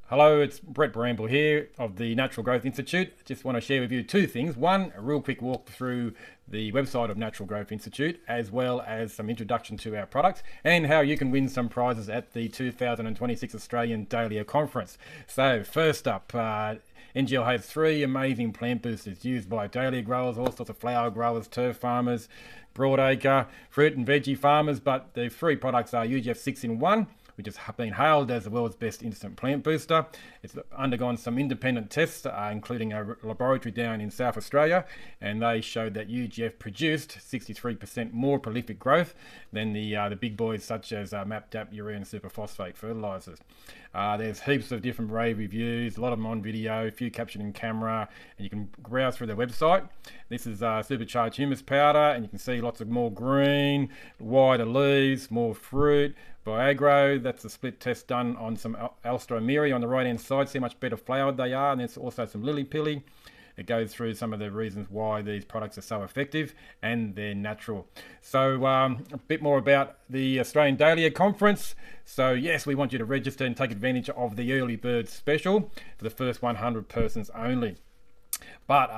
Hello, it's Brett Bramble here of the Natural Growth Institute. Just want to share with you two things. One, a real quick walk through the website of Natural Growth Institute, as well as some introduction to our products and how you can win some prizes at the 2026 Australian Dahlia Conference. So first up, NGI has three amazing plant boosters used by dahlia growers, all sorts of flower growers, turf farmers, broadacre, fruit and veggie farmers, but the three products are UGF 6-in-1, which has been hailed as the world's best instant plant booster. It's undergone some independent tests, including a laboratory down in South Australia, and they showed that UGF produced 63% more prolific growth than the big boys such as MAP, DAP, urea and superphosphate fertilisers. There's heaps of different rave reviews, a lot of them on video, a few captured in camera, and you can browse through their website. This is supercharged humus powder, and you can see lots of more green, wider leaves, more fruit. Viagro, that's a split test done on some Alstroemeria on the right hand side. See how much better flowered they are, and there's also some lily pilly. It goes through some of the reasons why these products are so effective, and they're natural. So a bit more about the Australian Dahlia Conference. So yes, we want you to register and take advantage of the early bird special for the first 100 persons only. But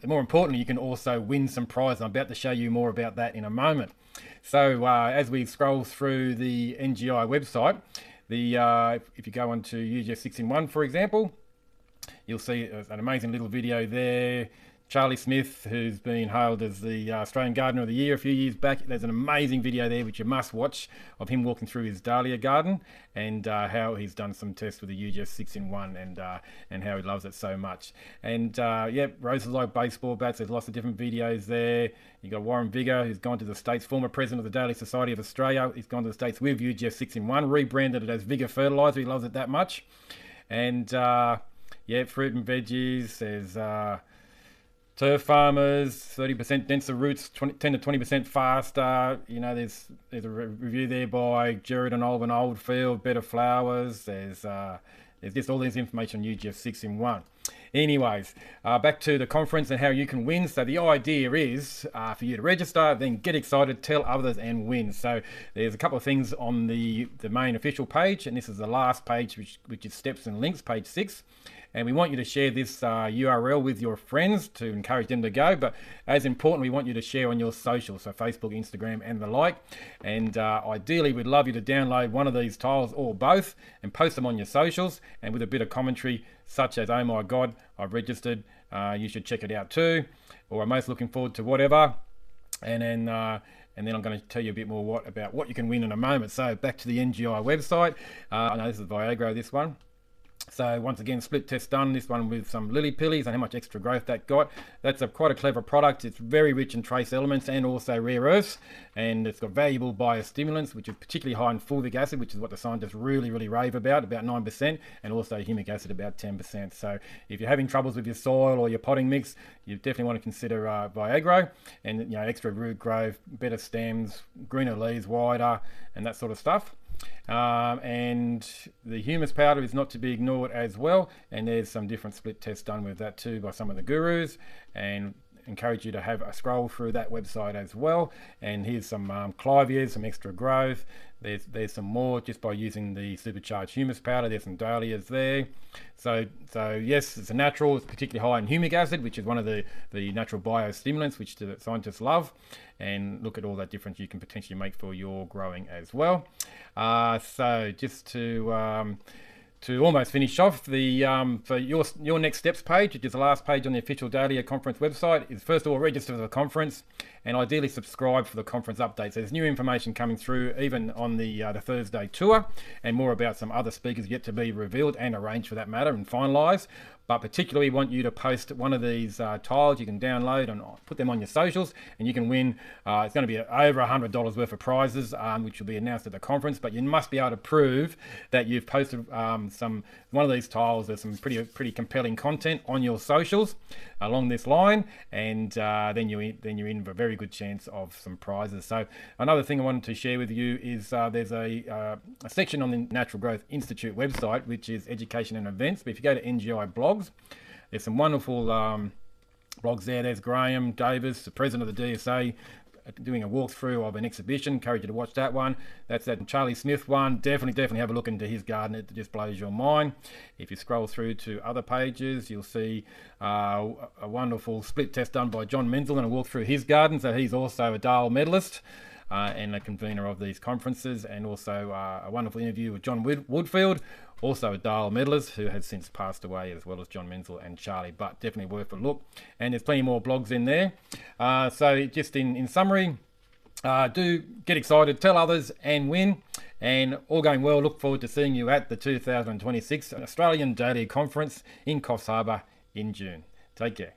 more importantly, you can also win some prizes. I'm about to show you more about that in a moment. So as we scroll through the NGI website, if you go onto UGF 6-in-1, for example, you'll see an amazing little video there. Charlie Smith, who's been hailed as the Australian Gardener of the Year a few years back, there's an amazing video there which you must watch of him walking through his dahlia garden and how he's done some tests with the UGF 6-in-1 and how he loves it so much. And roses like baseball bats, there's lots of different videos there. You've got Warren Vigor, who's gone to the States, former president of the Dahlia Society of Australia. He's gone to the States with UGF 6-in-1, rebranded it as Vigor Fertiliser. He loves it that much. And fruit and veggies, there's turf farmers, 30% denser roots, 10 to 20% faster. You know, there's a review there by Jared and Olwen Oldfield, better flowers. There's just all this information on UGF 6-in-1. Anyways, back to the conference and how you can win. So the idea is for you to register, then get excited, tell others and win. So there's a couple of things on the main official page, and this is the last page, which is steps and links, page 6. And we want you to share this URL with your friends to encourage them to go. But as important, we want you to share on your socials, so Facebook, Instagram, and the like. And ideally, we'd love you to download one of these tiles or both and post them on your socials, and with a bit of commentary, such as, "Oh my God, I've registered. You should check it out too," or "I'm most looking forward to whatever." And then I'm going to tell you a bit more about what you can win in a moment. So back to the NGI website. I know this is Viagro, this one. So once again, split test done, this one with some lily pillies and how much extra growth that got. That's quite a clever product. It's very rich in trace elements and also rare earths, and it's got valuable biostimulants, which are particularly high in fulvic acid, which is what the scientists really rave about 9%, and also humic acid, about 10%. So if you're having troubles with your soil or your potting mix, you definitely want to consider Viagro, and extra root growth, better stems, greener leaves, wider, and that sort of stuff. And the humus powder is not to be ignored as well, and there's some different split tests done with that too by some of the gurus, and encourage you to have a scroll through that website as well. And here's some clivias, some extra growth. There's some more just by using the supercharged humus powder. There's some dahlias there. So yes, it's a natural. It's particularly high in humic acid, which is one of the natural biostimulants which the scientists love. And look at all that difference you can potentially make for your growing as well. So just to almost finish off, for your next steps page, which is the last page on the official Dahlia Conference website, is first of all register for the conference and ideally subscribe for the conference updates. There's new information coming through even on the Thursday tour, and more about some other speakers yet to be revealed and arranged for that matter and finalised. But particularly want you to post one of these tiles you can download and put them on your socials, and you can win. It's going to be over $100 worth of prizes, which will be announced at the conference. But you must be able to prove that you've posted one of these tiles. There's some pretty compelling content on your socials along this line, and then you're in for a very good chance of some prizes. So another thing I wanted to share with you is there's a section on the Natural Growth Institute website, which is education and events. But if you go to NGI blogs, there's some wonderful blogs there. There's Graham Davis, the president of the DSA, doing a walkthrough of an exhibition. Encourage you to watch that one. That's that Charlie Smith one. Definitely have a look into his garden. It just blows your mind. If you scroll through to other pages, you'll see a wonderful split test done by John Menzel and a walk through his garden. So he's also a Dale medalist and a convener of these conferences, and also a wonderful interview with John Woodfield, also a Dale medalist who has since passed away, as well as John Menzel and Charlie, but definitely worth a look. And there's plenty more blogs in there. So just in summary, do get excited, tell others, and win. And all going well, look forward to seeing you at the 2026 Australian Dahlia Conference in Coffs Harbour in June. Take care.